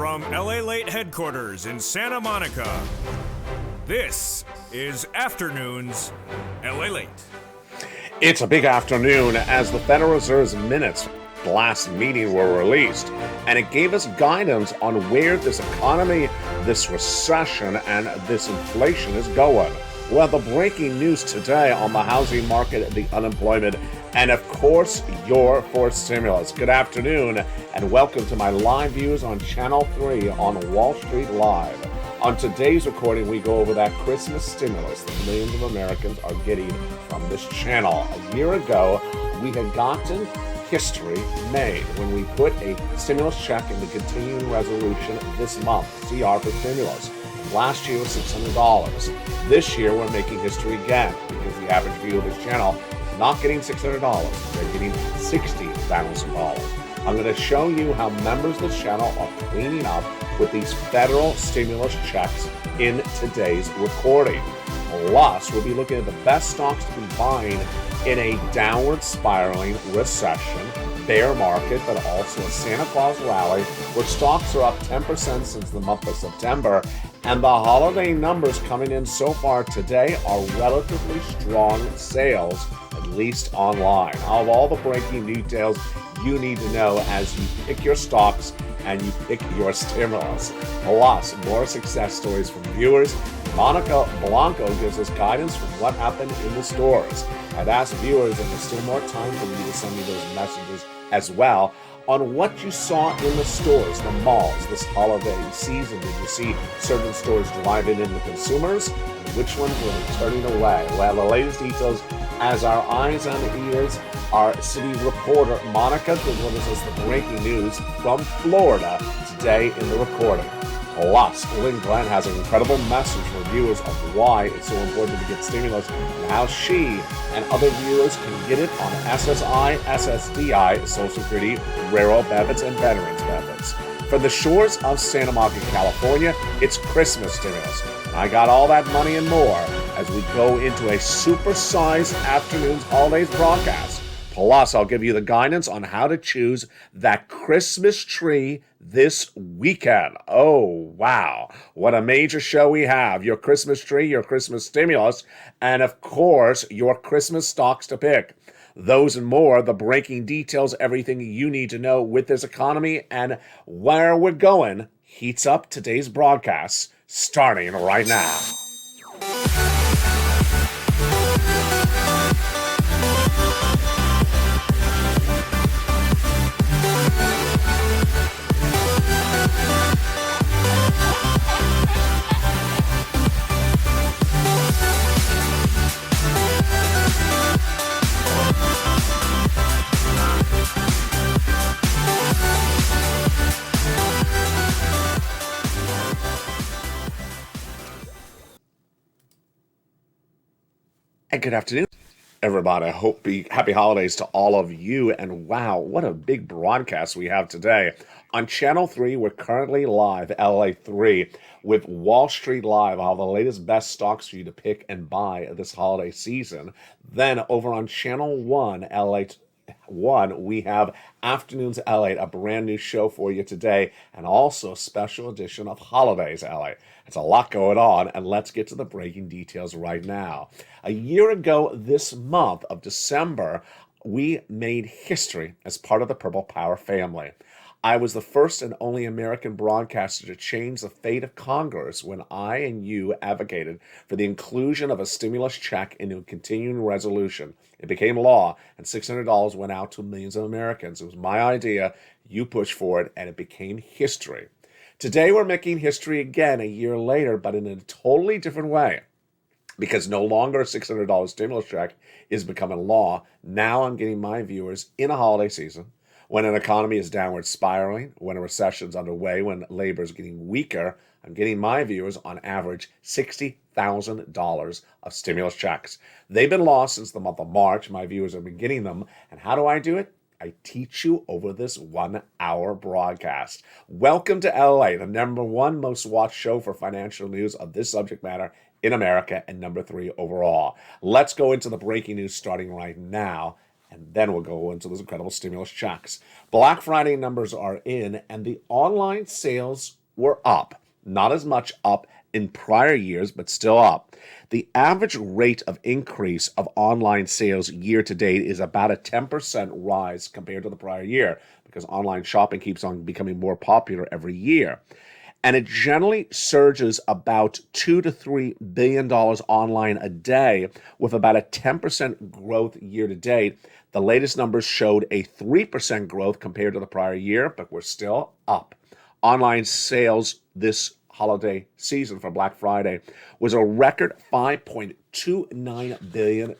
From LALATE headquarters in Santa Monica, this is Afternoons LALATE. It's a big afternoon as the Federal Reserve's minutes last meeting were released, and it gave us guidance on where this economy, this recession, and this inflation is going. Well, the breaking news today on the housing market, the unemployment, and of course, your fourth stimulus. Good afternoon, and welcome to my live views on Channel 3 on Wall Street Live. On today's recording, we go over that Christmas stimulus that millions of Americans are getting from this channel. A year ago, we had gotten history made when we put a stimulus check in the continuing resolution this month, CR for stimulus. Last year was $600. This year, we're making history again because the average viewer of this channel is not getting $600. They're getting $60,000. I'm going to show you how members of the channel are cleaning up with these federal stimulus checks in today's recording. Plus, we'll be looking at the best stocks to be buying in a downward spiraling recession, bear market, but also a Santa Claus rally where stocks are up 10% since the month of September. And the holiday numbers coming in so far today are relatively strong sales, at least online. I'll have all the breaking details you need to know as you pick your stocks and you pick your stimulus. Plus, more success stories from viewers. Monica Blanco gives us guidance from what happened in the stores. I've asked viewers, and there's still more time for you to send me those messages as well, on what you saw in the stores, the malls, this holiday season. Did you see certain stores driving in the consumers? And which ones were they turning away? Well, the latest details as our eyes and ears, our city reporter, Monica, delivers us the breaking news from Florida today in the recording. Plus, Lynn Glenn has an incredible message for viewers of why it's so important to get stimulus and how she and other viewers can get it on SSI, SSDI, Social Security, Railroad benefits, and Veterans benefits. From the shores of Santa Monica, California, it's Christmas stimulus. And I got all that money and more as we go into a supersized afternoon's holidays broadcast. Plus, I'll give you the guidance on how to choose that Christmas tree this weekend. Oh, wow. What a major show we have. Your Christmas tree, your Christmas stimulus, and of course, your Christmas stocks to pick. Those and more, the breaking details, everything you need to know with this economy and where we're going, heats up today's broadcast starting right now. And good afternoon, everybody. I hope happy holidays to all of you. And wow, what a big broadcast we have today. On Channel 3, we're currently live, LA3, with Wall Street Live, all the latest best stocks for you to pick and buy this holiday season. Then over on Channel 1, LA1, we have Afternoons LA, a brand new show for you today, and also a special edition of Holidays LA. It's a lot going on, and let's get to the breaking details right now. A year ago this month of December, we made history as part of the Purple Power family. I was the first and only American broadcaster to change the fate of Congress when I and you advocated for the inclusion of a stimulus check into a continuing resolution. It became law, and $600 went out to millions of Americans. It was my idea, you pushed for it, and it became history. Today we're making history again a year later, but in a totally different way. Because no longer a $600 stimulus check is becoming law. Now I'm getting my viewers in a holiday season, when an economy is downward spiraling, when a recession's underway, when labor is getting weaker, I'm getting my viewers on average $60,000 of stimulus checks. They've been lost since the month of March. My viewers have been getting them. And how do I do it? I teach you over this 1 hour broadcast. Welcome to LA, the number one most watched show for financial news of this subject matter in America and number 3 overall. Let's go into the breaking news starting right now. and then we'll go into those incredible stimulus checks. Black Friday numbers are in, and the online sales were up. Not as much up in prior years, but still up. The average rate of increase of online sales year to date is about a 10% rise compared to the prior year, because online shopping keeps on becoming more popular every year. And it generally surges about $2 to $3 billion online a day, with about a 10% growth year to date. The latest numbers showed a 3% growth compared to the prior year, but we're still up. Online sales this holiday season for Black Friday was a record $5.29 billion.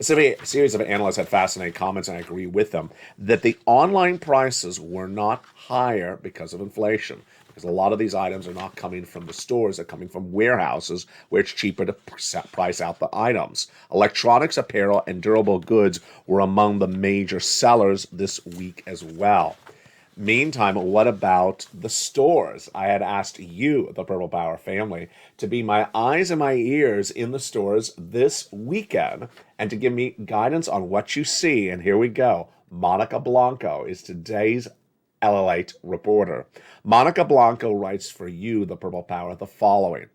A series of analysts had fascinating comments, and I agree with them, that the online prices were not higher because of inflation, because a lot of these items are not coming from the stores, they're coming from warehouses where it's cheaper to price out the items. Electronics, apparel, and durable goods were among the major sellers this week as well. Meantime, what about the stores? I had asked you, the Purple Power family, to be my eyes and my ears in the stores this weekend and to give me guidance on what you see. And here we go. Monica Blanco is today's LALATE reporter. Monica Blanco writes for you, the Purple Power, the following.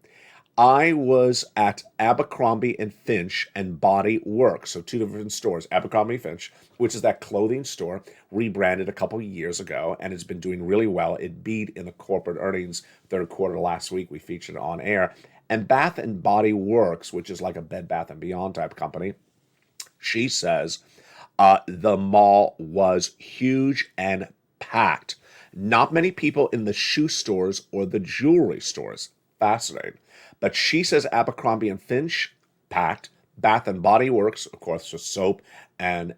I was at Abercrombie and Finch and Body Works, so two different stores. Abercrombie and Finch, which is that clothing store, rebranded a couple years ago, and it's been doing really well. It beat in the corporate earnings third quarter last week. We featured it on air. And Bath and Body Works, which is like a Bed Bath and Beyond type company, she says the mall was huge and packed. Not many people in the shoe stores or the jewelry stores. Fascinating. But she says Abercrombie and Finch, packed. Bath and Body Works, of course, for soap and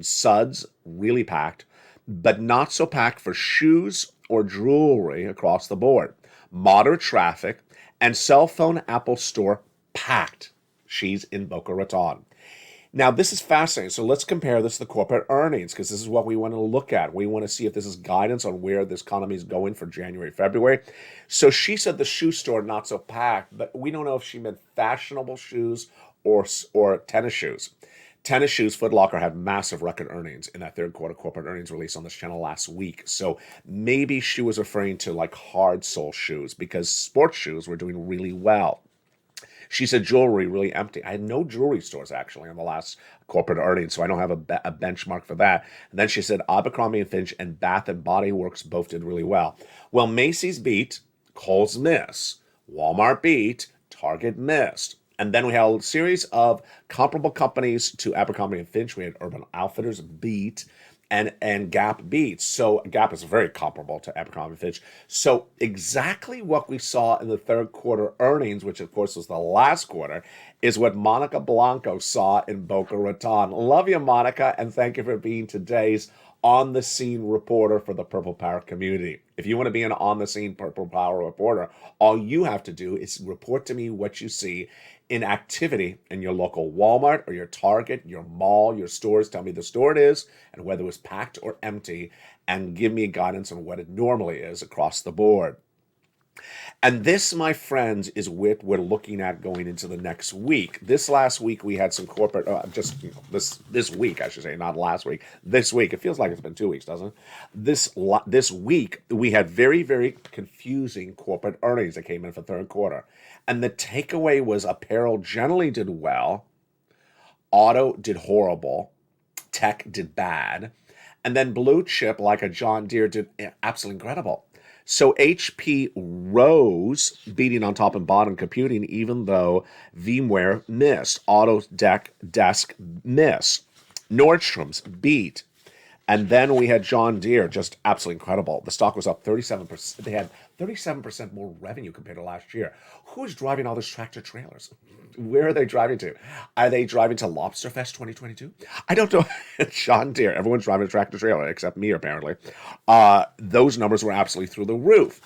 suds, really packed. But not so packed for shoes or jewelry across the board. Moderate traffic, and cell phone Apple store, packed. She's in Boca Raton. Now, this is fascinating. So let's compare this to the corporate earnings, because this is what we want to look at. We want to see if this is guidance on where this economy is going for January, February. So she said the shoe store not so packed, but we don't know if she meant fashionable shoes or tennis shoes. Tennis shoes, Foot Locker had massive record earnings in that third quarter corporate earnings release on this channel last week. So maybe she was referring to like hard sole shoes, because sports shoes were doing really well. She said jewelry really empty. I had no jewelry stores actually on the last corporate earnings, so I don't have a benchmark for that. And then she said Abercrombie and Finch and Bath and Body Works both did really well. Well, Macy's beat, Kohl's missed, Walmart beat, Target missed. And then we had a series of comparable companies to Abercrombie and Finch. We had Urban Outfitters beat, and Gap beats. So Gap is very comparable to Abercrombie & Fitch. So exactly what we saw in the third quarter earnings, which of course was the last quarter, is what Monica Blanco saw in Boca Raton. Love you, Monica, and thank you for being today's on-the-scene reporter for the Purple Power community. If you want to be an on-the-scene Purple Power reporter, all you have to do is report to me what you see in activity in your local Walmart or your Target, your mall, your stores. Tell me the store it is and whether it was packed or empty, and give me guidance on what it normally is across the board. And this, my friends, is what we're looking at going into the next week. This last week we had some corporate, this week I should say, not last week. This week, it feels like it's been 2 weeks, doesn't it? This week we had very, very confusing corporate earnings that came in for third quarter, and the takeaway was apparel generally did well, auto did horrible, tech did bad, and then blue chip like a John Deere did absolutely incredible. So HP rose, beating on top and bottom computing, even though VMware missed. Autodesk missed. Nordstrom's beat. And then we had John Deere, just absolutely incredible. The stock was up 37%. They had 37% more revenue compared to last year. Who's driving all those tractor trailers? Where are they driving to? Are they driving to Lobster Fest 2022? I don't know. John Deere, everyone's driving a tractor trailer except me, apparently. Those numbers were absolutely through the roof.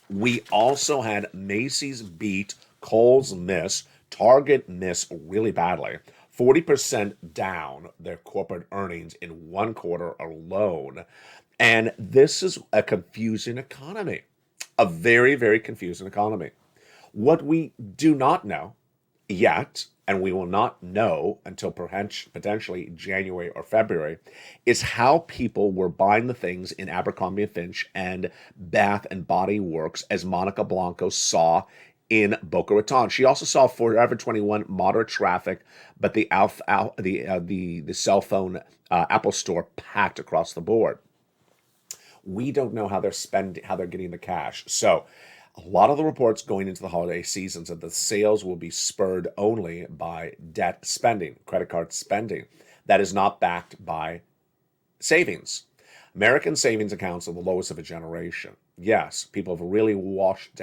We also had Macy's beat, Kohl's miss, Target miss really badly. 40% down their corporate earnings in one quarter alone. And this is a confusing economy, a very, very confusing economy. What we do not know yet, and we will not know until potentially January or February, is how people were buying the things in Abercrombie & Finch and Bath and Body Works, as Monica Blanco saw in Boca Raton. She also saw Forever 21 moderate traffic, but the cell phone Apple store packed across the board. We don't know how they're getting the cash. So a lot of the reports going into the holiday seasons that the sales will be spurred only by debt spending, credit card spending, that is not backed by savings. American savings accounts are the lowest of a generation. Yes, people have really watered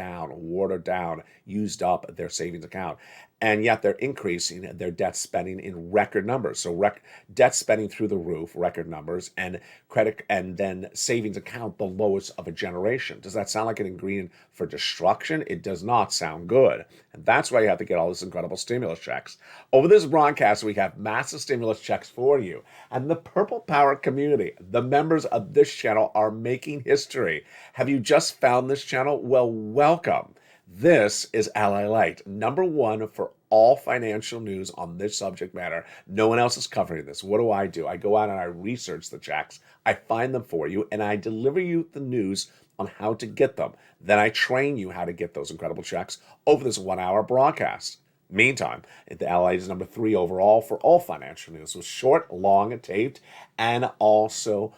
down, used up their savings account, and yet they're increasing their debt spending in record numbers. So debt spending through the roof, record numbers, and credit, and then savings account the lowest of a generation. Does that sound like an ingredient for destruction? It does not sound good. And that's why you have to get all this incredible stimulus checks. Over this broadcast, we have massive stimulus checks for you. And the Purple Power community, the members of this channel, are making history. Have you just found this channel? Well, welcome. This is LALATE, #1 for all financial news on this subject matter. No one else is covering this. What do? I go out and I research the checks. I find them for you, and I deliver you the news on how to get them. Then I train you how to get those incredible checks over this 1-hour broadcast. Meantime, the LALATE is #3 overall for all financial news. So short, long, and taped, and also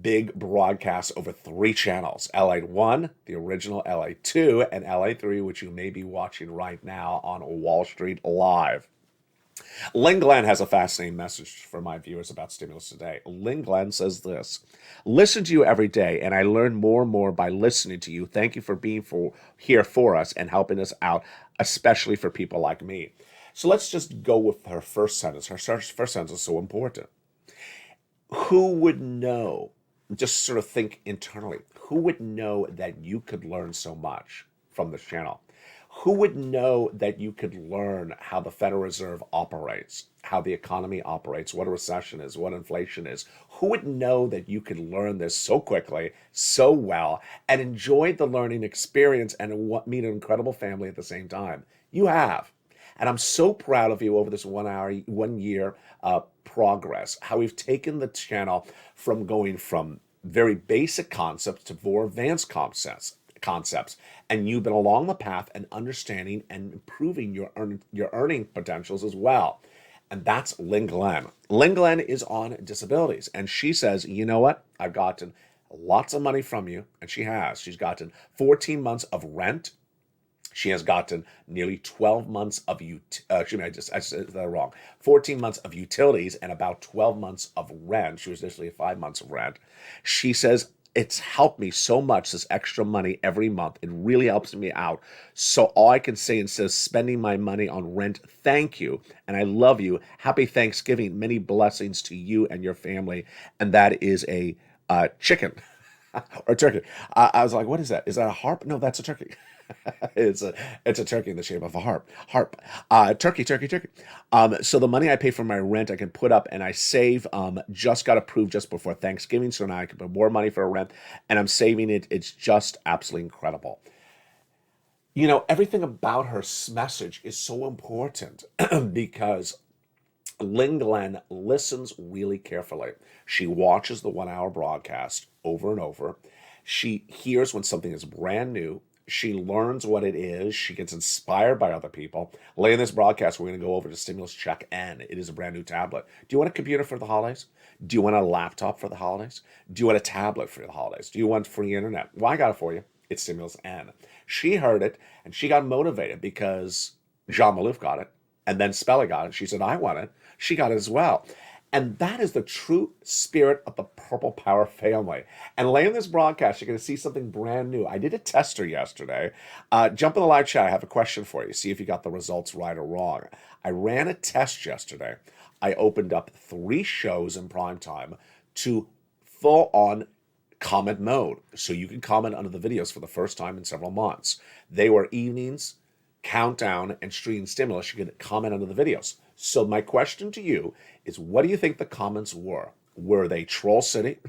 big broadcasts over 3 channels: LALATE 1, the original, LALATE 2, and LALATE 3, which you may be watching right now on Wall Street Live. Lynn Glenn has a fascinating message for my viewers about stimulus today. Lynn Glenn says this: listen to you every day, and I learn more and more by listening to you. Thank you for being here for us and helping us out, especially for people like me. So let's just go with her first sentence. Her first sentence is so important. Who would know, just sort of think internally, who would know that you could learn so much from this channel? Who would know that you could learn how the Federal Reserve operates, how the economy operates, what a recession is, what inflation is? Who would know that you could learn this so quickly, so well, and enjoy the learning experience and meet an incredible family at the same time? You have. And I'm so proud of you over this 1 year progress, how we've taken the channel from going from very basic concepts to more advanced concepts. And you've been along the path and understanding and improving your earning potentials as well. And that's Lynn Glenn. Lynn Glenn is on disabilities. And she says, you know what? I've gotten lots of money from you. And she has. She's gotten 14 months of rent. She has gotten nearly 12 months of, I said that wrong, 14 months of utilities and about 12 months of rent. She was initially 5 months of rent. She says, it's helped me so much, this extra money every month. It really helps me out. So all I can say, instead of spending my money on rent, thank you. And I love you. Happy Thanksgiving. Many blessings to you and your family. And that is a chicken or turkey. I was like, what is that? Is that a harp? No, that's a turkey. It's a turkey in the shape of a harp. Turkey. So the money I pay for my rent, I can put up, and I save. Just got approved just before Thanksgiving, so now I can put more money for a rent, and I'm saving it. It's just absolutely incredible. You know, everything about her message is so important because Lynn Glenn listens really carefully. She watches the 1-hour broadcast over and over. She hears when something is brand new. She learns what it is. She gets inspired by other people. Later in this broadcast, we're going to go over to Stimulus Check N. It is a brand new tablet. Do you want a computer for the holidays? Do you want a laptop for the holidays? Do you want a tablet for the holidays? Do you want free internet? Well, I got it for you. It's Stimulus N. She heard it, and she got motivated because Jean Malouf got it, and then Spella got it. She said, I want it. She got it as well. And that is the true spirit of the Purple Power family. And later in this broadcast, you're going to see something brand new. I did a tester yesterday. Jump in the live chat. I have a question for you. See if you got the results right or wrong. I ran a test yesterday. I opened up 3 shows in prime time to full-on comment mode. So you can comment under the videos for the first time in several months. They were evenings, countdown, and stream stimulus. You can comment under the videos. So my question to you is, what do you think the comments were? Were they Troll City?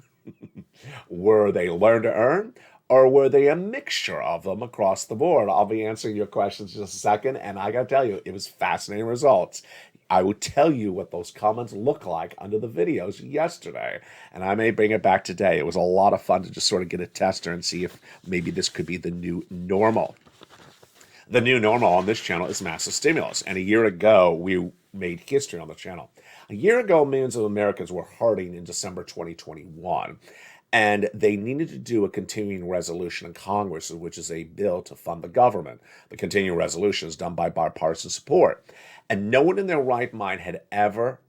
Were they Learn to Earn? or were they a mixture of them across the board? I'll be answering your questions in just a second, and I gotta tell you, it was fascinating results. I would tell you what those comments look like under the videos yesterday, and I may bring it back today. It was a lot of fun to just sort of get a tester and see if maybe this could be the new normal. The new normal on this channel is massive stimulus, and a year ago, we made history on the channel. A year ago, millions of Americans were hurting in December 2021, and they needed to do a continuing resolution in Congress, which is a bill to fund the government. The continuing resolution is done by bipartisan support, and no one in their right mind had ever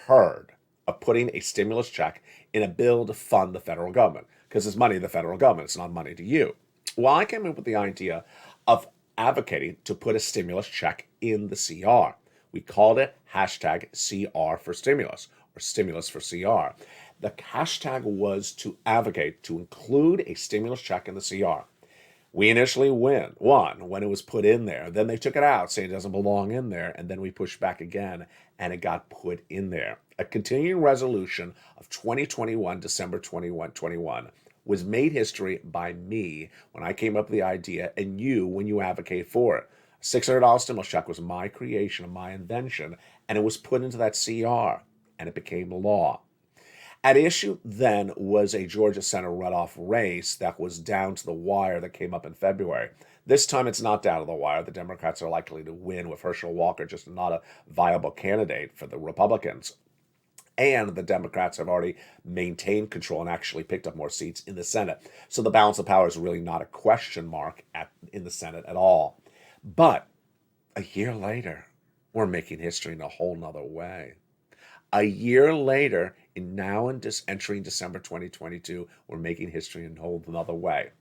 heard of putting a stimulus check in a bill to fund the federal government, because it's money to the federal government, it's not money to you. Well, I came up with the idea of advocating to put a stimulus check in the CR. We called it hashtag CR for stimulus, or stimulus for CR. The hashtag was to advocate to include a stimulus check in the CR. We initially won when it was put in there. Then they took it out, saying it doesn't belong in there. And then we pushed back again, and it got put in there. A continuing resolution of 2021, December 21, was made history by me when I came up with the idea, and you when you advocate for it. A $600 stimulus check was my creation, my invention, and it was put into that CR, and it became law. At issue then was a Georgia Senate runoff race that was down to the wire that came up in February. This time it's not down to the wire. The Democrats are likely to win, with Herschel Walker just not a viable candidate for the Republicans. And the Democrats have already maintained control and actually picked up more seats in the Senate. So the balance of power is really not a question mark in the Senate at all. But a year later, we're making history in a whole nother way. A year later, entering December 2022, we're making history in a whole another way.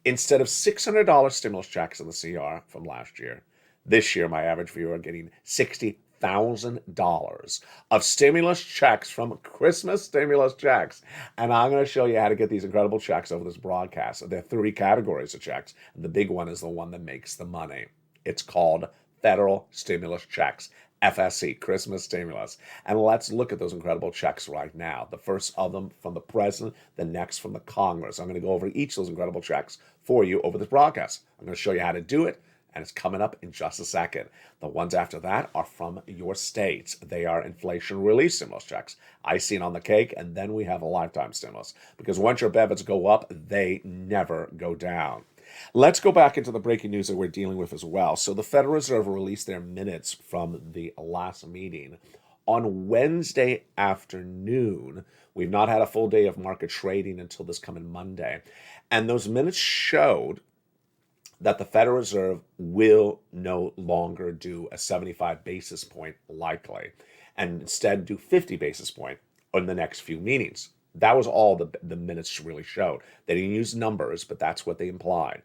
Instead of $600 stimulus checks in the CR from last year, this year my average viewer are getting $60,000 of stimulus checks from Christmas stimulus checks. And I'm going to show you how to get these incredible checks over this broadcast. There are 3 categories of checks, and the big one is the one that makes the money. It's called federal stimulus checks. FSC, Christmas stimulus. And let's look at those incredible checks right now. The first of them from the president, the next from the Congress. I'm going to go over each of those incredible checks for you over this broadcast. I'm going to show you how to do it, and it's coming up in just a second. The ones after that are from your states. They are inflation relief stimulus checks. Icing on the cake, and then we have a lifetime stimulus. Because once your benefits go up, they never go down. Let's go back into the breaking news that we're dealing with as well. So the Federal Reserve released their minutes from the last meeting on Wednesday afternoon. We've not had a full day of market trading until this coming Monday. And those minutes showed that the Federal Reserve will no longer do a 75 basis point likely, and instead do 50 basis point in the next few meetings. That was all the minutes really showed. They didn't use numbers, but that's what they implied.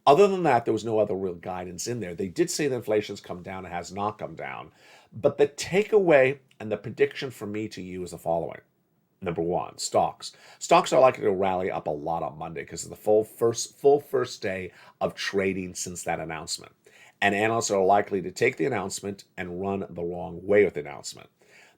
Other than that, there was no other real guidance in there. They did say that inflation's come down. It has not come down. But the takeaway and the prediction for me to you is the following. Number 1, stocks. Stocks are likely to rally up a lot on Monday because of the full first day of trading since that announcement. And analysts are likely to take the announcement and run the wrong way with the announcement.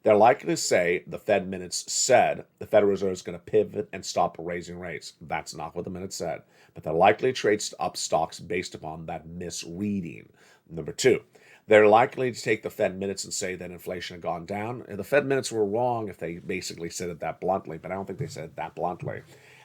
They're likely to say the Fed minutes said the Federal Reserve is going to pivot and stop raising rates. That's not what the minutes said. But they're likely to trade up stocks based upon that misreading. Number 2, they're likely to take the Fed minutes and say that inflation had gone down. And the Fed minutes were wrong if they basically said it that bluntly, but I don't think they said it that bluntly.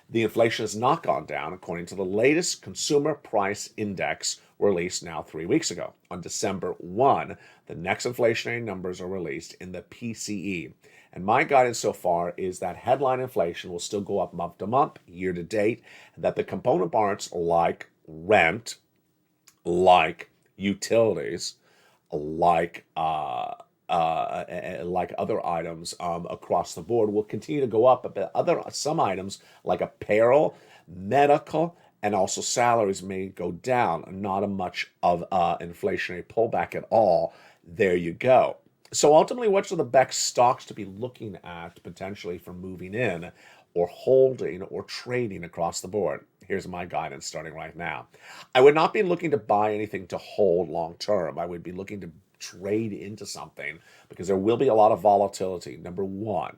The inflation has not gone down according to the latest consumer price index released now 3 weeks ago. On December 1, the next inflationary numbers are released in the PCE. And my guidance so far is that headline inflation will still go up month to month, year to date, and that the component parts like rent, like utilities, like other items across the board will continue to go up, but some items like apparel, medical, and also salaries may go down. Not a much of inflationary pullback at all. There you go. So ultimately, which are the best stocks to be looking at potentially for moving in or holding or trading across the board? Here's my guidance starting right now. I would not be looking to buy anything to hold long term. I would be looking to trade into something because there will be a lot of volatility. Number 1,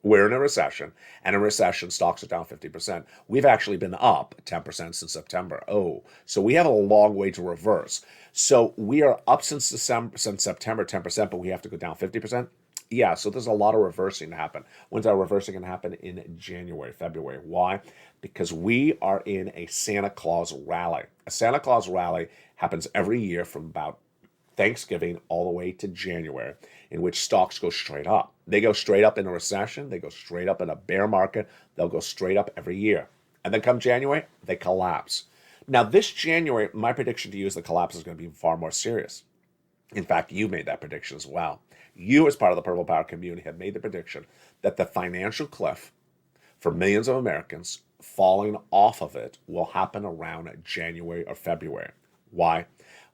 We're in a recession, and in recession, stocks are down 50%. We've actually been up 10% since September. Oh, so we have a long way to reverse. So we are up since September 10%, but we have to go down 50%. Yeah, so there's a lot of reversing to happen. When's our reversing going to happen? In January, February. Why? Because we are in a Santa Claus rally. A Santa Claus rally happens every year from about Thanksgiving all the way to January, in which stocks go straight up. They go straight up in a recession. They go straight up in a bear market. They'll go straight up every year. And then come January, they collapse. Now, this January, my prediction to you is the collapse is going to be far more serious. In fact, you made that prediction as well. You, as part of the Purple Power community, have made the prediction that the financial cliff for millions of Americans falling off of it will happen around January or February. Why?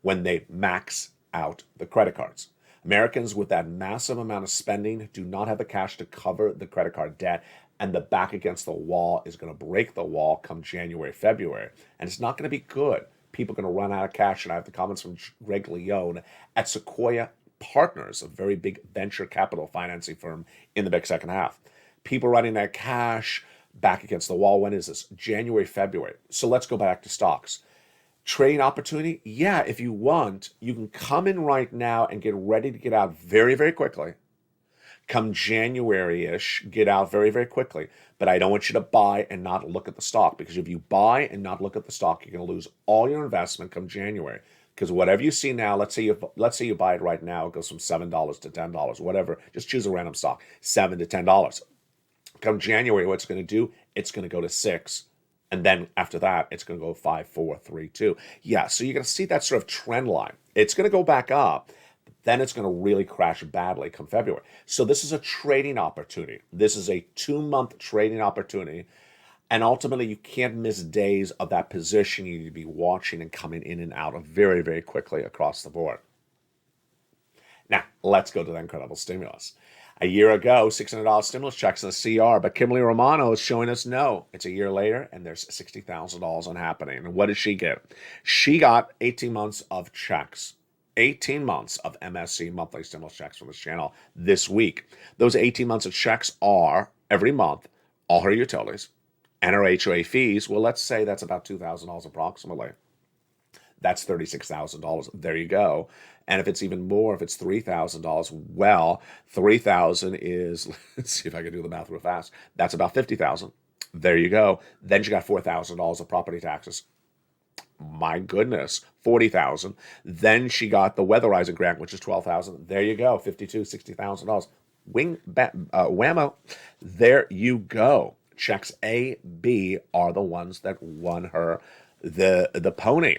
When they max out the credit cards. Americans with that massive amount of spending do not have the cash to cover the credit card debt, and the back against the wall is going to break the wall come January, February, and it's not going to be good. People are going to run out of cash, and I have the comments from Greg Leone at Sequoia Partners, a very big venture capital financing firm, in the big second half. People running out of cash, back against the wall. When is this? January, February. So let's go back to stocks. Trading opportunity? Yeah, if you want, you can come in right now and get ready to get out very, very quickly. Come January-ish, get out very, very quickly. But I don't want you to buy and not look at the stock, because if you buy and not look at the stock, you're going to lose all your investment come January. Because whatever you see now, let's say you buy it right now, it goes from $7 to $10, whatever. Just choose a random stock, $7 to $10. Come January, what's going to do? It's going to go to $6. And then after that, it's going to go 5, 4, 3, 2. Yeah, so you're going to see that sort of trend line. It's going to go back up. Then it's going to really crash badly come February. So this is a trading opportunity. This is a 2-month trading opportunity. And ultimately, you can't miss days of that position. You need to be watching and coming in and out of very, very quickly across the board. Now, let's go to the incredible stimulus. A year ago, $600 stimulus checks in the CR, but Kimberly Romano is showing us no. It's a year later, and there's $60,000 on happening. And what did she get? She got 18 months of checks. 18 months of MSC monthly stimulus checks from this channel this week. Those 18 months of checks are, every month, all her utilities and her HOA fees. Well, let's say that's about $2,000 approximately. That's $36,000. There you go. And if it's even more, if it's $3,000, well, $3,000 is, let's see if I can do the math real fast. That's about $50,000. There you go. Then you got $4,000 of property taxes. My goodness, $40,000. Then she got the weatherizing grant, which is $12,000. There you go, $52,000, $60,000. Whammo. There you go. Checks A, B are the ones that won her the pony.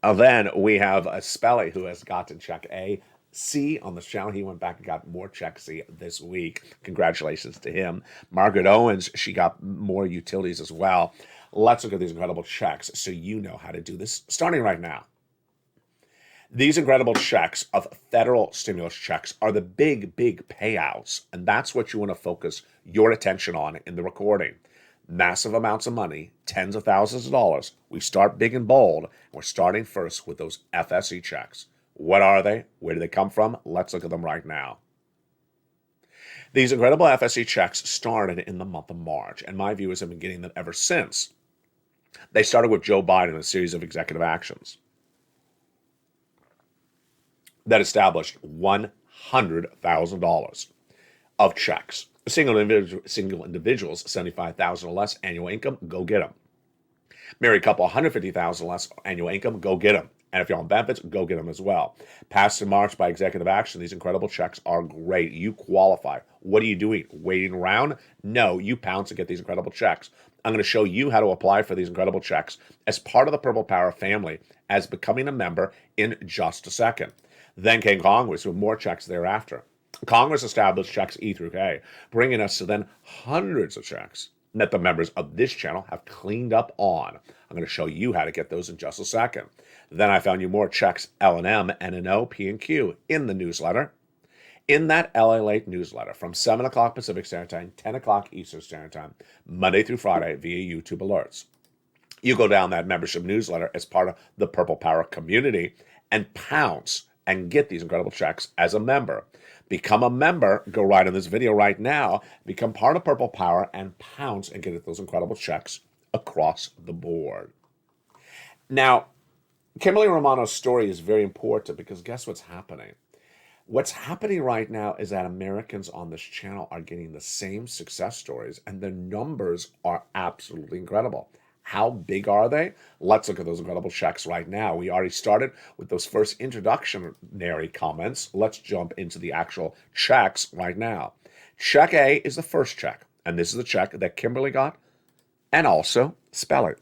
Then we have a Spelly who has gotten check A. C on the channel. He went back and got more check C this week. Congratulations to him. Margaret Owens, she got more utilities as well. Let's look at these incredible checks so you know how to do this starting right now. These incredible checks of federal stimulus checks are the big, big payouts, and that's what you want to focus your attention on in the recording. Massive amounts of money, tens of thousands of dollars. We start big and bold. We're starting first with those FSE checks. What are they? Where do they come from? Let's look at them right now. These incredible FSE checks started in the month of March, and my viewers have been getting them ever since. They started with Joe Biden in a series of executive actions that established $100,000 of checks. Single individuals, $75,000 or less annual income, go get them. Married couple, $150,000 less annual income, go get them. And if you're on benefits, go get them as well. Passed in March by executive action, these incredible checks are great. You qualify. What are you doing? Waiting around? No, you pounce to get these incredible checks. I'm going to show you how to apply for these incredible checks as part of the Purple Power family as becoming a member in just a second. Then came Congress with more checks thereafter. Congress established checks E through K, bringing us to then hundreds of checks that the members of this channel have cleaned up on. I'm going to show you how to get those in just a second. Then I found you more checks L and M, N and O, P and Q in the newsletter. In that LALATE newsletter from 7 o'clock Pacific Standard Time, 10 o'clock Eastern Standard Time, Monday through Friday via YouTube alerts. You go down that membership newsletter as part of the Purple Power community and pounce and get these incredible checks as a member. Become a member. Go right in this video right now. Become part of Purple Power and pounce and get those incredible checks across the board. Now, Kimberly Romano's story is very important because guess what's happening? What's happening right now is that Americans on this channel are getting the same success stories, and the numbers are absolutely incredible. How big are they? Let's look at those incredible checks right now. We already started with those first introductionary comments. Let's jump into the actual checks right now. Check A is the first check, and this is the check that Kimberly got, and also spell it.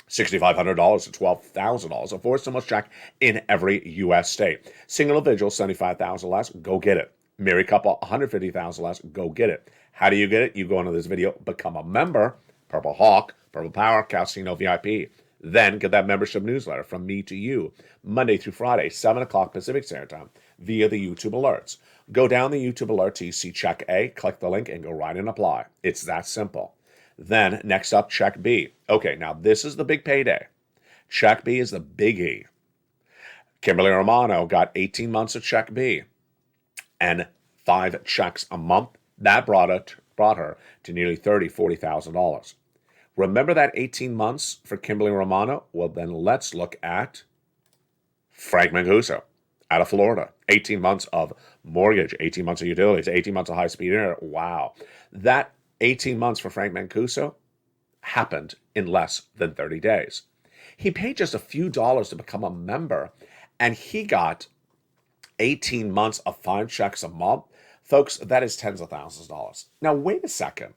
$6,500 to $12,000, a four-stimulus check in every U.S. state. Single individual, $75,000 less, go get it. Married couple, $150,000 less, go get it. How do you get it? You go into this video, become a member, Purple Hawk, Purple Power, Casino VIP. Then get that membership newsletter from me to you, Monday through Friday, 7 o'clock Pacific Standard Time, via the YouTube alerts. Go down the YouTube alert till you see check A, click the link, and go right and apply. It's that simple. Then, next up, check B. Okay, now this is the big payday. Check B is the biggie. Kimberly Romano got 18 months of check B and 5 checks a month. That brought her to nearly $40,000. Remember that 18 months for Kimberly Romano? Well, then let's look at Frank Mancuso out of Florida. 18 months of mortgage, 18 months of utilities, 18 months of high-speed internet. Wow. That 18 months for Frank Mancuso happened in less than 30 days. He paid just a few dollars to become a member, and he got 18 months of 5 checks a month. Folks, that is tens of thousands of dollars. Now, wait a second.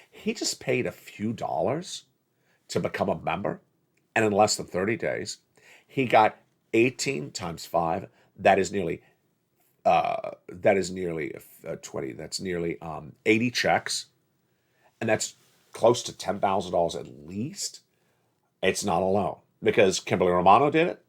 He just paid a few dollars to become a member, and in less than 30 days, he got 18 times 5. That is nearly 20. That's nearly 80 checks. And that's close to $10,000 at least. It's not alone because Kimberly Romano did it,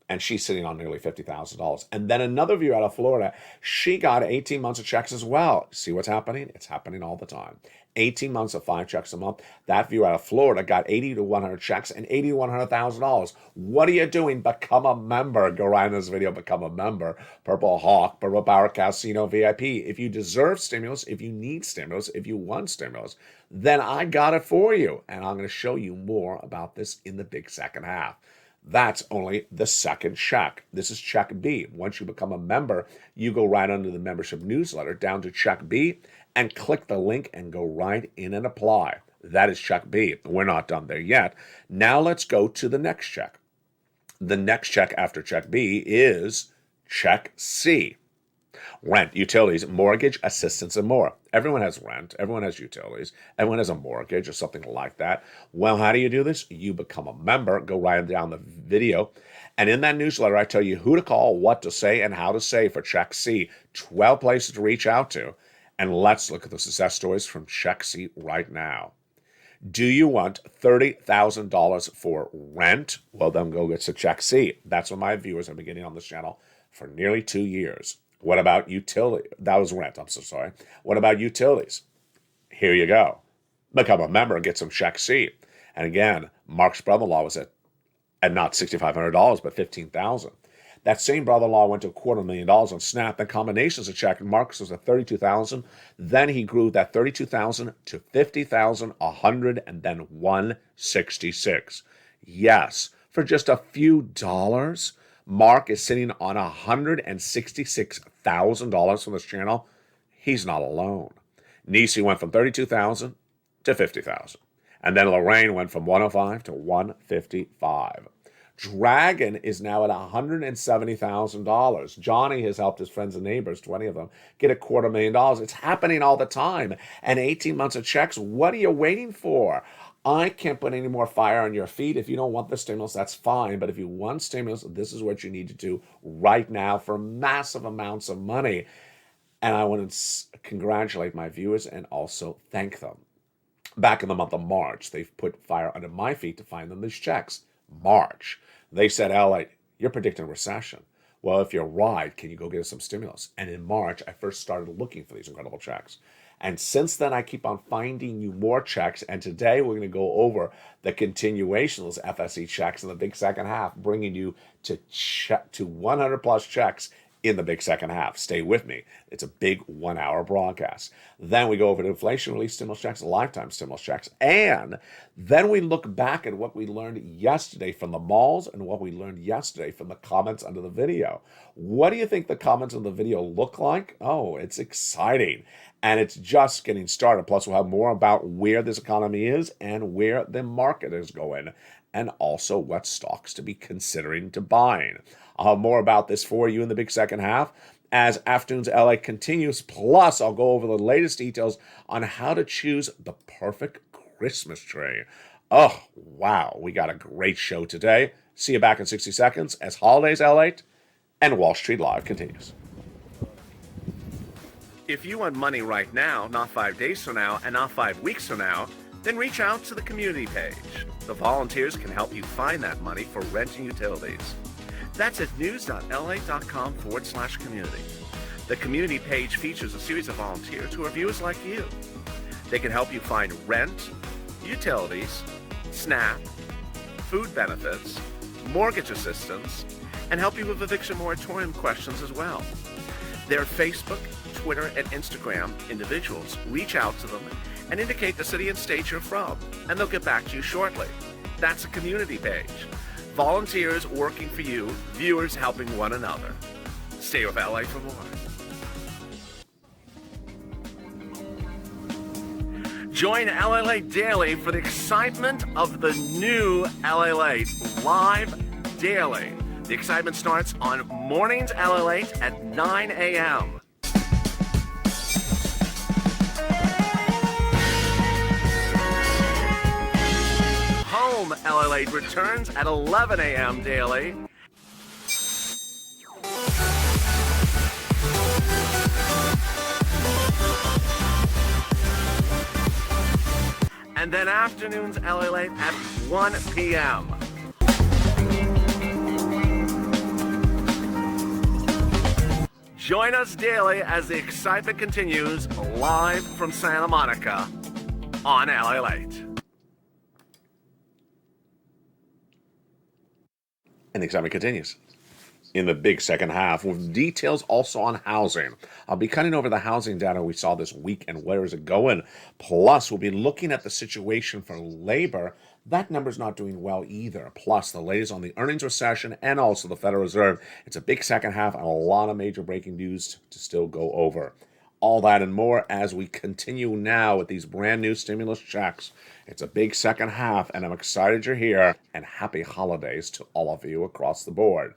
and she's sitting on nearly $50,000. And then another viewer out of Florida, she got 18 months of checks as well. See what's happening? It's happening all the time. 18 months of 5 checks a month. That viewer out of Florida got 80 to 100 checks and $80 to $100,000. What are you doing? Become a member. Go right in this video, become a member. Purple Hawk, Purple Power Casino VIP. If you deserve stimulus, if you need stimulus, if you want stimulus, then I got it for you. And I'm going to show you more about this in the big second half. That's only the second check. This is check B. Once you become a member, you go right under the membership newsletter down to check B and click the link and go right in and apply. That is check B. We're not done there yet. Now let's go to the next check. The next check after check B is check C. Rent, utilities, mortgage, assistance, and more. Everyone has rent. Everyone has utilities. Everyone has a mortgage or something like that. Well, how do you do this? You become a member. Go right down the video. And in that newsletter, I tell you who to call, what to say, and how to say for check C. 12 places to reach out to. And let's look at the success stories from check C right now. Do you want $30,000 for rent? Well, then go get to check C. That's what my viewers have been getting on this channel for nearly 2 years. What about utility? That was rent. I'm so sorry. What about utilities? Here you go. Become a member and get some check C. And again, Mark's brother-in-law was at not $6,500, but $15,000. That same brother-in-law went to $250,000 on Snap. Then combinations of check. Mark's was at $32,000. Then he grew that $32,000 to $50,000, $100,000, and then $166,000. Yes, for just a few dollars, Mark is sitting on $166,000 from this channel. He's not alone. Nisi went from $32,000 to $50,000. And then Lorraine went from $105,000 to $155,000. Dragon is now at $170,000. Johnny has helped his friends and neighbors, 20 of them, get $250,000. It's happening all the time. And 18 months of checks, what are you waiting for? I can't put any more fire on your feet. If you don't want the stimulus, that's fine. But if you want stimulus, this is what you need to do right now for massive amounts of money. And I want to congratulate my viewers and also thank them. Back in the month of March, they've put fire under my feet to find them these checks. March. They said, LA, you're predicting a recession. Well, if you're right, can you go get us some stimulus? And in March, I first started looking for these incredible checks. And since then, I keep on finding you more checks. And today, we're going to go over the continuation of those FSE checks in the big second half, bringing you to 100 plus checks in the big second half. Stay with me. It's a big 1 hour broadcast. Then we go over to inflation relief stimulus checks, lifetime stimulus checks, and then we look back at what we learned yesterday from the malls and what we learned yesterday from the comments under the video. What do you think the comments on the video look like? Oh, it's exciting. And it's just getting started. Plus, we'll have more about where this economy is and where the market is going, and also what stocks to be considering to buying. I'll have more about this for you in the big second half as Afternoons LA continues. Plus, I'll go over the latest details on how to choose the perfect Christmas tree. Oh, wow. We got a great show today. See you back in 60 seconds as Holidays LA and Wall Street Live continues. If you want money right now, not 5 days from now, and not 5 weeks from now, then reach out to the community page. The volunteers can help you find that money for rent and utilities. That's at news.la.com/community. The community page features a series of volunteers who are viewers like you. They can help you find rent, utilities, SNAP, food benefits, mortgage assistance, and help you with eviction moratorium questions as well. Their Facebook, Twitter, and Instagram individuals reach out to them and indicate the city and state you're from, and they'll get back to you shortly. That's a community page. Volunteers working for you, viewers helping one another. Stay with LA for more. Join LALATE Daily for the excitement of the new LALATE live daily. The excitement starts on mornings LALATE at 9 a.m. Home LALATE returns at 11 a.m. daily. And then Afternoons LALATE at 1 p.m. Join us daily as the excitement continues live from Santa Monica on LALATE. And the excitement continues in the big second half with details also on housing. I'll be cutting over the housing data we saw this week and where is it going. Plus, we'll be looking at the situation for labor. That number's not doing well either. Plus, the latest on the earnings recession and also the Federal Reserve. It's a big second half and a lot of major breaking news to still go over. All that and more as we continue now with these brand new stimulus checks. It's a big second half, and I'm excited you're here, and happy holidays to all of you across the board.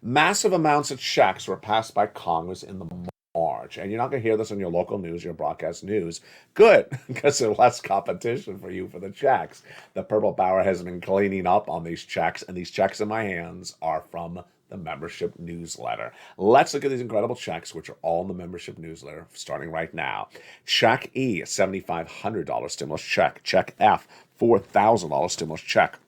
Massive amounts of checks were passed by Congress in the March, and you're not going to hear this on your local news, your broadcast news. Good, because there's less competition for you for the checks. The Purple Power has been cleaning up on these checks, and these checks in my hands are from the membership newsletter. Let's look at these incredible checks, which are all in the membership newsletter, starting right now. Check E, $7,500 stimulus check. Check F, $4,000 stimulus check.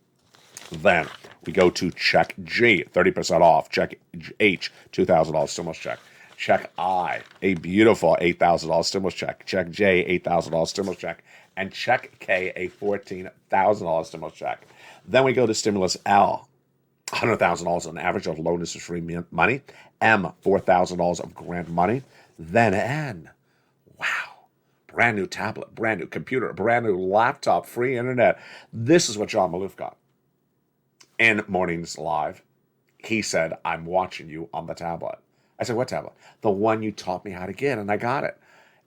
Then we go to check G, 30% off. Check H, $2,000 stimulus check. Check I, a beautiful $8,000 stimulus check. Check J, $8,000 stimulus check. And check K, a $14,000 stimulus check. Then we go to stimulus L, $100,000 on average of low interest-free money. M, $4,000 of grant money. Then N, wow, brand new tablet, brand new computer, brand new laptop, free internet. This is what John Maloof got. In Mornings Live, he said, I'm watching you on the tablet. I said, what tablet? The one you taught me how to get, and I got it.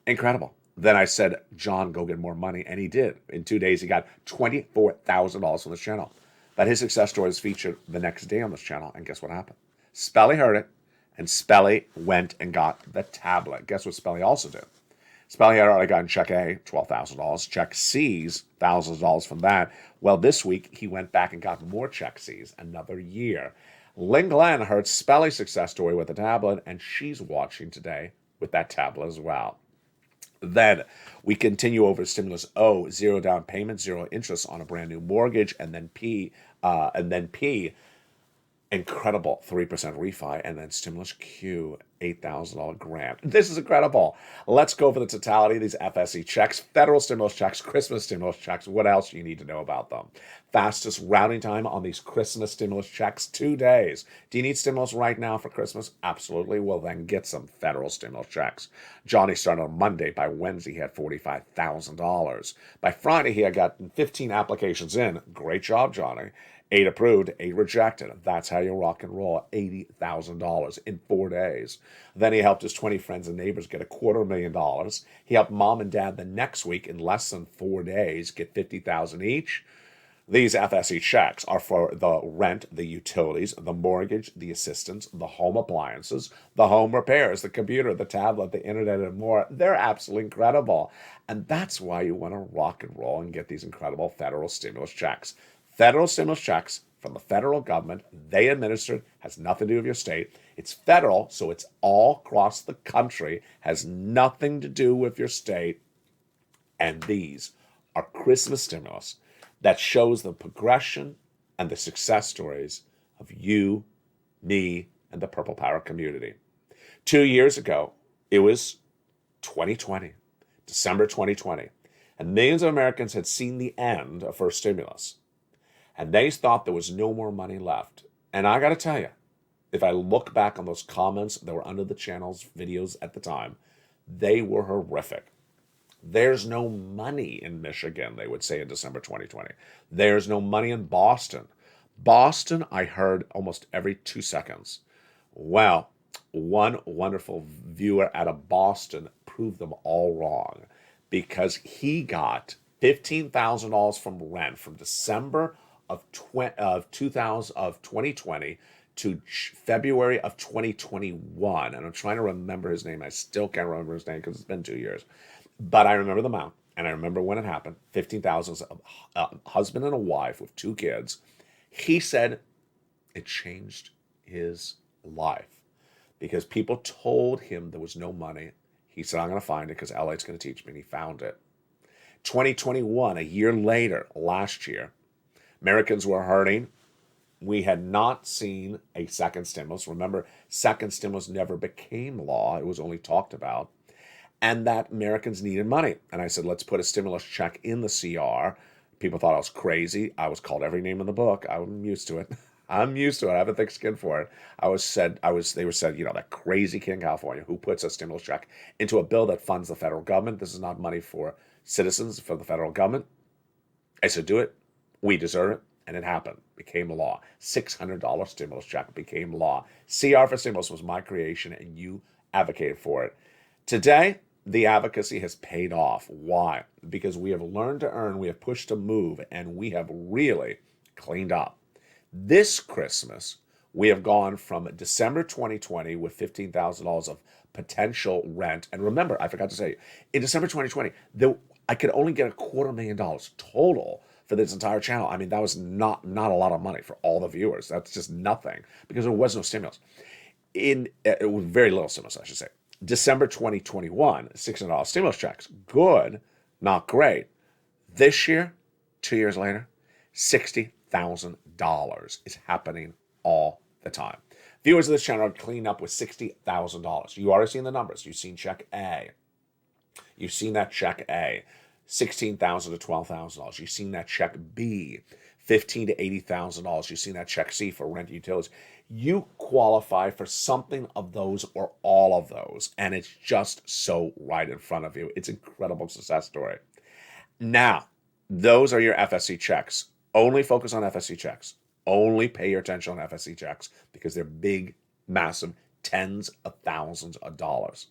Incredible. Then I said, John, go get more money, and he did. In 2 days, he got $24,000 on this channel. That his success story is featured the next day on this channel, and guess what happened? Spelly heard it, and Spelly went and got the tablet. Guess what Spelly also did? Spelly had already gotten check A, $12,000. Check C's, $1,000 from that. Well, this week, he went back and got more check C's, another year. Lynn Glenn heard Spelly's success story with the tablet, and she's watching today with that tablet as well. Then we continue over to stimulus O, zero down payment, zero interest on a brand new mortgage, and then P, a incredible 3% refi, and then stimulus Q, $8,000 grant. This is incredible. Let's go over the totality of these FSE checks, federal stimulus checks, Christmas stimulus checks. What else do you need to know about them? Fastest routing time on these Christmas stimulus checks, 2 days. Do you need stimulus right now for Christmas? Absolutely. Well, then get some federal stimulus checks. Johnny started on Monday. By Wednesday, he had $45,000. By Friday, he had gotten 15 applications in. Great job, Johnny. 8 approved, 8 rejected. That's how you rock and roll. $80,000 in 4 days. Then he helped his 20 friends and neighbors get $250,000. He helped mom and dad the next week in less than 4 days get $50,000 each. These FSE checks are for the rent, the utilities, the mortgage, the assistance, the home appliances, the home repairs, the computer, the tablet, the internet, and more. They're absolutely incredible. And that's why you want to rock and roll and get these incredible federal stimulus checks. Federal stimulus checks from the federal government, they administered, has nothing to do with your state. It's federal, so it's all across the country, has nothing to do with your state. And these are Christmas stimulus that shows the progression and the success stories of you, me, and the Purple Power community. 2 years ago, it was 2020, December 2020, and millions of Americans had seen the end of first stimulus. And they thought there was no more money left. And I got to tell you, if I look back on those comments that were under the channel's videos at the time, they were horrific. There's no money in Michigan, they would say in December 2020. There's no money in Boston. Boston, I heard almost every 2 seconds. Well, one wonderful viewer out of Boston proved them all wrong because he got $15,000 from rent from December of 2020 to February of 2021. And I'm trying to remember his name. I still can't remember his name because it's been 2 years. But I remember the amount, and I remember when it happened. $15,000, a husband and a wife with 2 kids. He said it changed his life because people told him there was no money. He said, I'm going to find it because LA's going to teach me, and he found it. 2021, a year later, last year, Americans were hurting. We had not seen a second stimulus. Remember, second stimulus never became law. It was only talked about. And that Americans needed money. And I said, let's put a stimulus check in the CR. People thought I was crazy. I was called every name in the book. I'm used to it. I'm used to it. I have a thick skin for it. They were said, that crazy kid in California who puts a stimulus check into a bill that funds the federal government. This is not money for citizens, for the federal government. I said, do it. We deserve it. And it happened. Became law. $600 stimulus check became law. CR for stimulus was my creation, and you advocated for it. Today, the advocacy has paid off. Why? Because we have learned to earn, we have pushed to move, and we have really cleaned up. This Christmas, we have gone from December 2020 with $15,000 of potential rent. And remember, I forgot to say, in December 2020, I could only get $250,000 total for this entire channel. I mean, that was not a lot of money for all the viewers. That's just nothing because there was no stimulus. It was very little stimulus, I should say. December 2021, $600 stimulus checks. Good, not great. This year, 2 years later, $60,000 is happening all the time. Viewers of this channel are cleaning up with $60,000. You already seen the numbers. You've seen check A. You've seen that check A, $16,000 to $12,000. You've seen that check B, $15,000 to $80,000. You've seen that check C for rent utilities. You qualify for something of those or all of those, and it's just so right in front of you. It's an incredible success story. Now, those are your FSC checks. Only focus on FSC checks. Only pay your attention on FSC checks because they're big, massive, tens of thousands of dollars.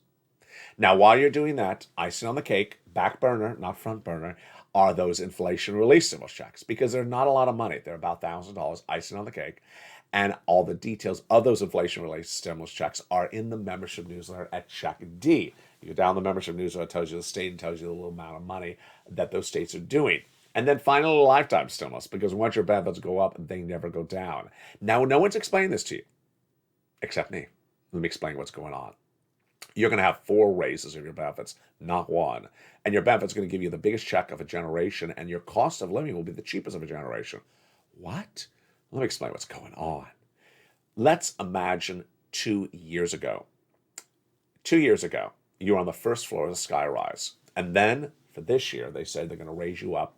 Now, while you're doing that, icing on the cake, back burner, not front burner, are those inflation relief stimulus checks because they're not a lot of money. They're about $1,000, icing on the cake. And all the details of those inflation-related stimulus checks are in the membership newsletter at Check D. You go down the membership newsletter, it tells you the state and tells you the little amount of money that those states are doing. And then finally, lifetime stimulus, because once your benefits go up, they never go down. Now, no one's explaining this to you, except me. Let me explain what's going on. You're going to have 4 raises of your benefits, not 1. And your benefit's going to give you the biggest check of a generation, and your cost of living will be the cheapest of a generation. What? Let me explain what's going on. Let's imagine 2 years ago. 2 years ago, you were on the first floor of the skyrise. And then for this year, they said they're going to raise you up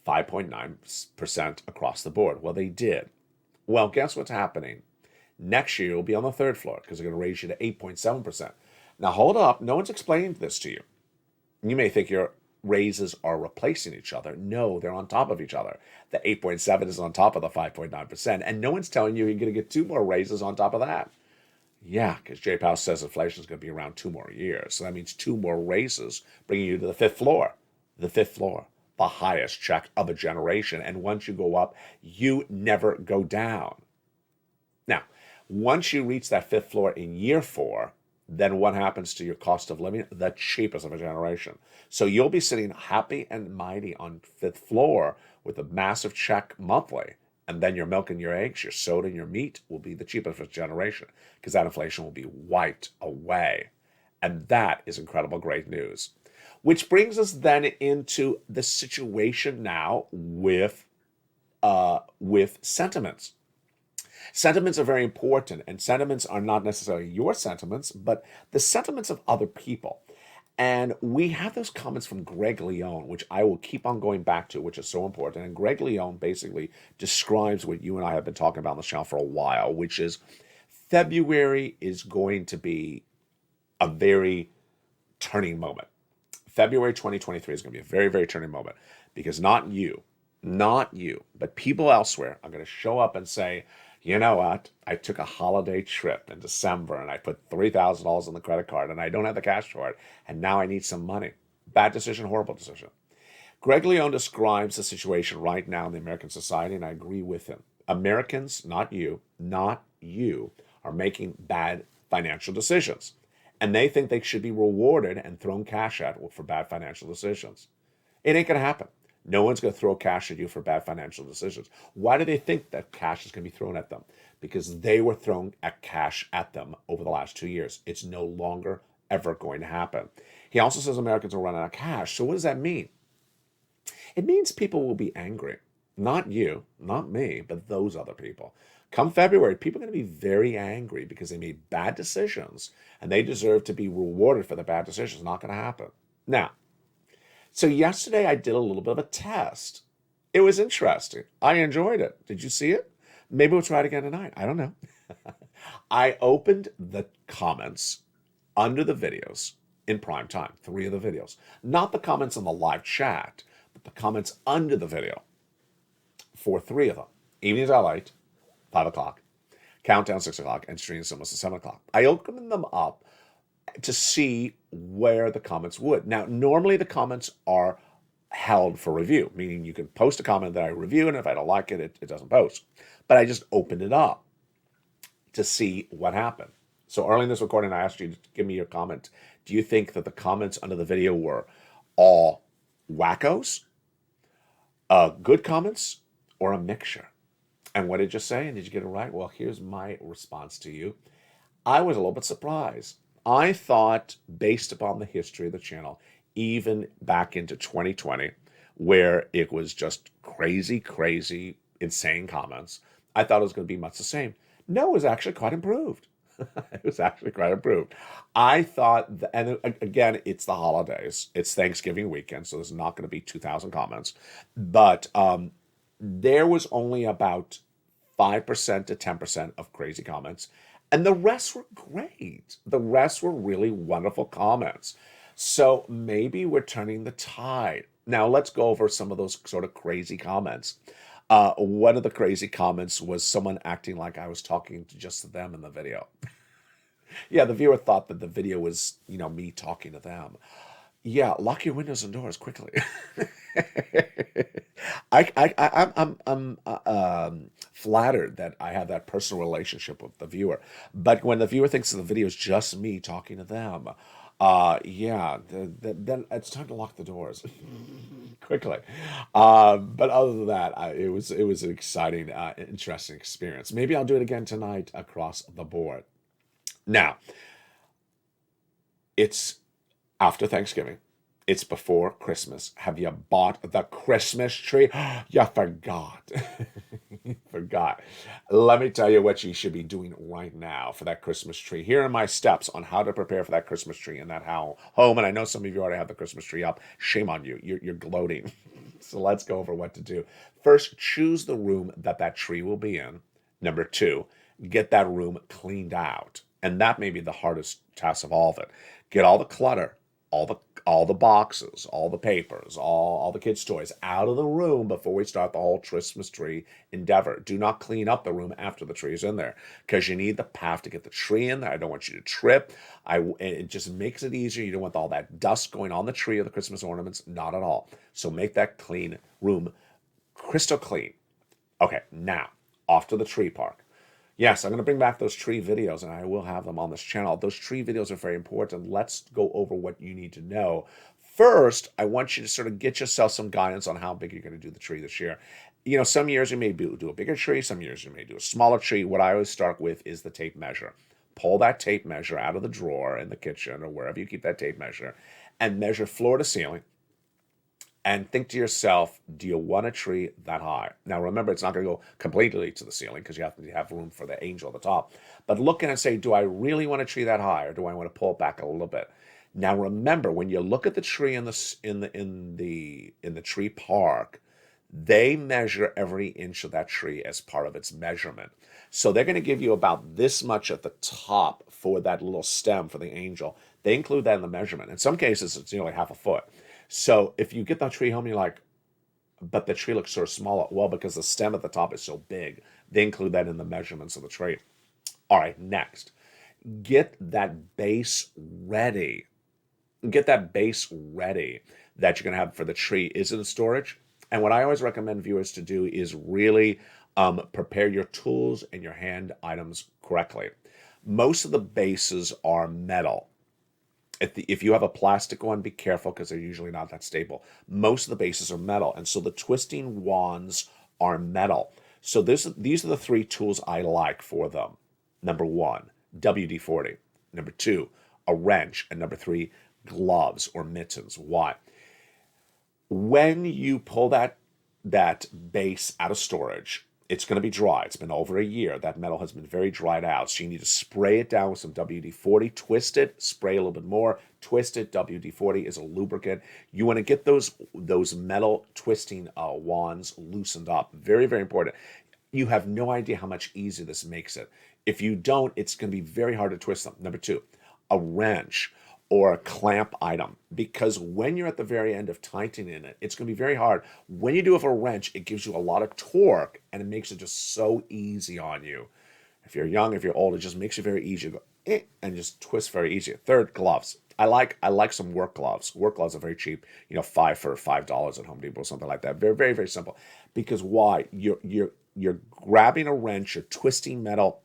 5.9% across the board. Well, they did. Well, guess what's happening? Next year, you'll be on the third floor because they're going to raise you to 8.7%. Now, hold up. No one's explained this to you. You may think your raises are replacing each other. No, they're on top of each other. The 8.7 is on top of the 5.9%. And no one's telling you you're going to get 2 more raises on top of that. Yeah, because Jay Powell says inflation is going to be around 2 more years. So that means 2 more raises, bringing you to the fifth floor. The fifth floor, the highest check of a generation. And once you go up, you never go down. Now, once you reach that fifth floor in year 4, then what happens to your cost of living? The cheapest of a generation. So you'll be sitting happy and mighty on fifth floor with a massive check monthly. And then your milk and your eggs, your soda and your meat will be the cheapest of a generation because that inflation will be wiped away. And that is incredible, great news. Which brings us then into the situation now with sentiments. Sentiments are very important, and sentiments are not necessarily your sentiments, but the sentiments of other people. And we have those comments from Greg Leone, which I will keep on going back to, which is so important. And Greg Leone basically describes what you and I have been talking about on the channel for a while, which is February is going to be a very turning moment. February 2023 is going to be a very, very turning moment because not you, but people elsewhere are going to show up and say, you know what? I took a holiday trip in December and I put $3,000 on the credit card and I don't have the cash for it. And now I need some money. Bad decision, horrible decision. Greg Leone describes the situation right now in the American society, and I agree with him. Americans, not you, are making bad financial decisions. And they think they should be rewarded and thrown cash at for bad financial decisions. It ain't going to happen. No one's going to throw cash at you for bad financial decisions. Why do they think that cash is going to be thrown at them? Because they were thrown at cash at them over the last 2 years. It's no longer ever going to happen. He also says Americans will run out of cash. So what does that mean? It means people will be angry. Not you, not me, but those other people. Come February, people are going to be very angry because they made bad decisions and they deserve to be rewarded for the bad decisions. Not going to happen. Now, so yesterday I did a little bit of a test. It was interesting. I enjoyed it. Did you see it? Maybe we'll try it again tonight. I don't know. I opened the comments under the videos in prime time, 3 of the videos. Not the comments on the live chat, but the comments under the video for 3 of them. Evenings I Light, 5 o'clock. Countdown, 6 o'clock. And Streams almost at 7 o'clock. I opened them up to see where the comments would. Now, normally the comments are held for review, meaning you can post a comment that I review, and if I don't like it, it doesn't post. But I just opened it up to see what happened. So early in this recording, I asked you to give me your comment. Do you think that the comments under the video were all wackos, good comments, or a mixture? And what did you say? And did you get it right? Well, here's my response to you. I was a little bit surprised. I thought, based upon the history of the channel, even back into 2020, where it was just crazy, insane comments, I thought it was going to be much the same. No, it was actually quite improved. It was actually quite improved. I thought, and again, it's the holidays. It's Thanksgiving weekend, so there's not going to be 2,000 comments. But there was only about 5% to 10% of crazy comments. And the rest were great. The rest were really wonderful comments. So maybe we're turning the tide. Now, let's go over some of those sort of crazy comments. One of the crazy comments was someone acting like I was talking to just them in the video. Yeah, the viewer thought that the video was, me talking to them. Yeah, lock your windows and doors quickly. I'm flattered that I have that personal relationship with the viewer. But when the viewer thinks the video is just me talking to them, then it's time to lock the doors quickly. But other than that, it was an exciting, interesting experience. Maybe I'll do it again tonight across the board. Now, it's after Thanksgiving. It's before Christmas. Have you bought the Christmas tree? You forgot. Forgot. Let me tell you what you should be doing right now for that Christmas tree. Here are my steps on how to prepare for that Christmas tree in that home. And I know some of you already have the Christmas tree up. Shame on you. You're gloating. So let's go over what to do. First, choose the room that tree will be in. Number two, get that room cleaned out. And that may be the hardest task of all of it. Get all the clutter, all the boxes, all the papers, all the kids' toys out of the room before we start the whole Christmas tree endeavor. Do not clean up the room after the tree is in there, because you need the path to get the tree in there. I don't want you to trip. It just makes it easier. You don't want all that dust going on the tree or the Christmas ornaments. Not at all. So make that clean room crystal clean. Okay, now off to the tree park. Yes, I'm going to bring back those tree videos, and I will have them on this channel. Those tree videos are very important. Let's go over what you need to know. First, I want you to sort of get yourself some guidance on how big you're going to do the tree this year. You know, some years you may do a bigger tree, some years you may do a smaller tree. What I always start with is the tape measure. Pull that tape measure out of the drawer in the kitchen or wherever you keep that tape measure and measure floor to ceiling. And think to yourself, do you want a tree that high? Now, remember, it's not going to go completely to the ceiling because you have to have room for the angel at the top. But look and say, do I really want a tree that high, or do I want to pull it back a little bit? Now, remember, when you look at the tree in the tree park, they measure every inch of that tree as part of its measurement. So they're going to give you about this much at the top for that little stem for the angel. They include that in the measurement. In some cases, it's nearly half a foot. So if you get that tree home, you're like, but the tree looks sort of small. Well, because the stem at the top is so big, they include that in the measurements of the tree. All right, next, get that base ready. Get that base ready that you're going to have for the tree. Is it in storage? And what I always recommend viewers to do is really prepare your tools and your hand items correctly. Most of the bases are metal. If you have a plastic one, be careful because they're usually not that stable. Most of the bases are metal, and so the twisting wands are metal. So these are the three tools I like for them. Number one, WD-40. Number two, a wrench. And number three, gloves or mittens. Why? When you pull that base out of storage, it's going to be dry. It's been over a year. That metal has been very dried out. So you need to spray it down with some WD-40, twist it, spray a little bit more, twist it. WD-40 is a lubricant. You want to get those metal twisting wands loosened up. Very, very important. You have no idea how much easier this makes it. If you don't, it's going to be very hard to twist them. Number two, a wrench or a clamp item, because when you're at the very end of tightening it, it's going to be very hard. When you do it with a wrench, it gives you a lot of torque and it makes it just so easy on you. If you're young, if you're old, it just makes it very easy to go and just twist very easy. Third, gloves. I like some work gloves. Work gloves are very cheap, $5 for $5 at Home Depot or something like that. Very, very, very simple. Because why? You're grabbing a wrench, you're twisting metal,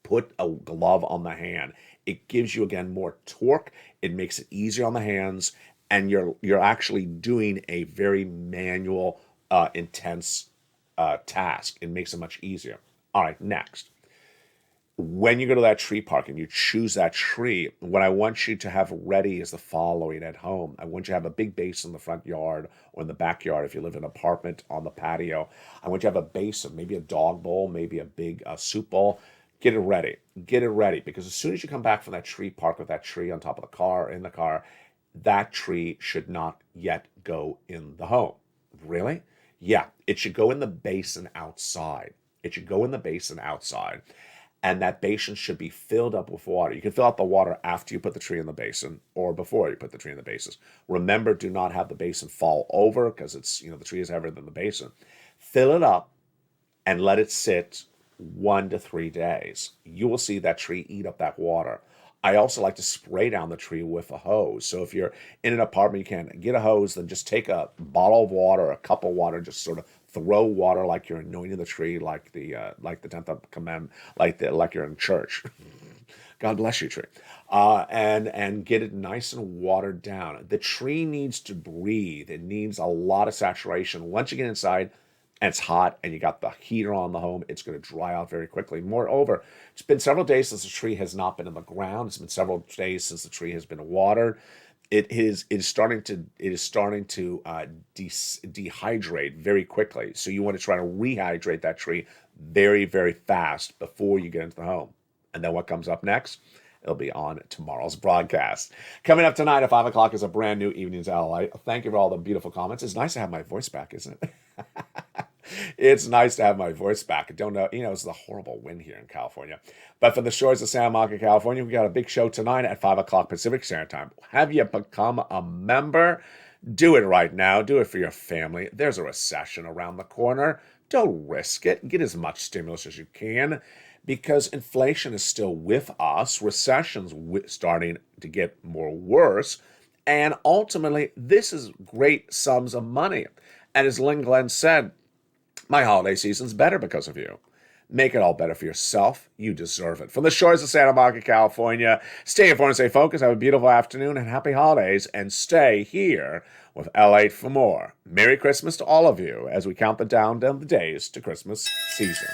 put a glove on the hand. It gives you, again, more torque. It makes it easier on the hands, and you're actually doing a very manual, intense task. It makes it much easier. All right, next. When you go to that tree park and you choose that tree, what I want you to have ready is the following at home. I want you to have a big basin in the front yard or in the backyard if you live in an apartment on the patio. I want you to have a basin, maybe a dog bowl, maybe a big soup bowl. Get it ready. Get it ready, because as soon as you come back from that tree park with that tree on top of the car, in the car, that tree should not yet go in the home. Really? Yeah, it should go in the basin outside. It should go in the basin outside, and that basin should be filled up with water. You can fill out the water after you put the tree in the basin or before you put the tree in the basin. Remember, do not have the basin fall over because it's, the tree is heavier than the basin. Fill it up and let it sit 1 to 3 days. You will see that tree eat up that water. I also like to spray down the tree with a hose. So if you're in an apartment, you can't get a hose, then just take a bottle of water, a cup of water, just sort of throw water like you're anointing the tree, like the 10th commandment, like you're in church. God bless you, tree. And get it nice and watered down. The tree needs to breathe. It needs a lot of saturation. Once you get inside, and it's hot, and you got the heater on the home, it's going to dry out very quickly. Moreover, it's been several days since the tree has not been in the ground. It's been several days since the tree has been watered. it is starting to dehydrate very quickly. So you want to try to rehydrate that tree very, very fast before you get into the home. And then what comes up next? It'll be on tomorrow's broadcast. Coming up tonight at 5 o'clock is a brand new Evenings LALATE. Thank you for all the beautiful comments. It's nice to have my voice back, isn't it? It's nice to have my voice back. I don't know, it's a horrible wind here in California. But for the shores of Santa Monica, California, we got a big show tonight at 5 o'clock Pacific Standard Time. Have you become a member? Do it right now. Do it for your family. There's a recession around the corner. Don't risk it. Get as much stimulus as you can because inflation is still with us. Recession's starting to get more worse. And ultimately, this is great sums of money. And as Lynn Glenn said, my holiday season's better because of you. Make it all better for yourself. You deserve it. From the shores of Santa Monica, California, stay informed, stay focused, have a beautiful afternoon, and happy holidays, and stay here with LALATE for more. Merry Christmas to all of you as we count down the days to Christmas season.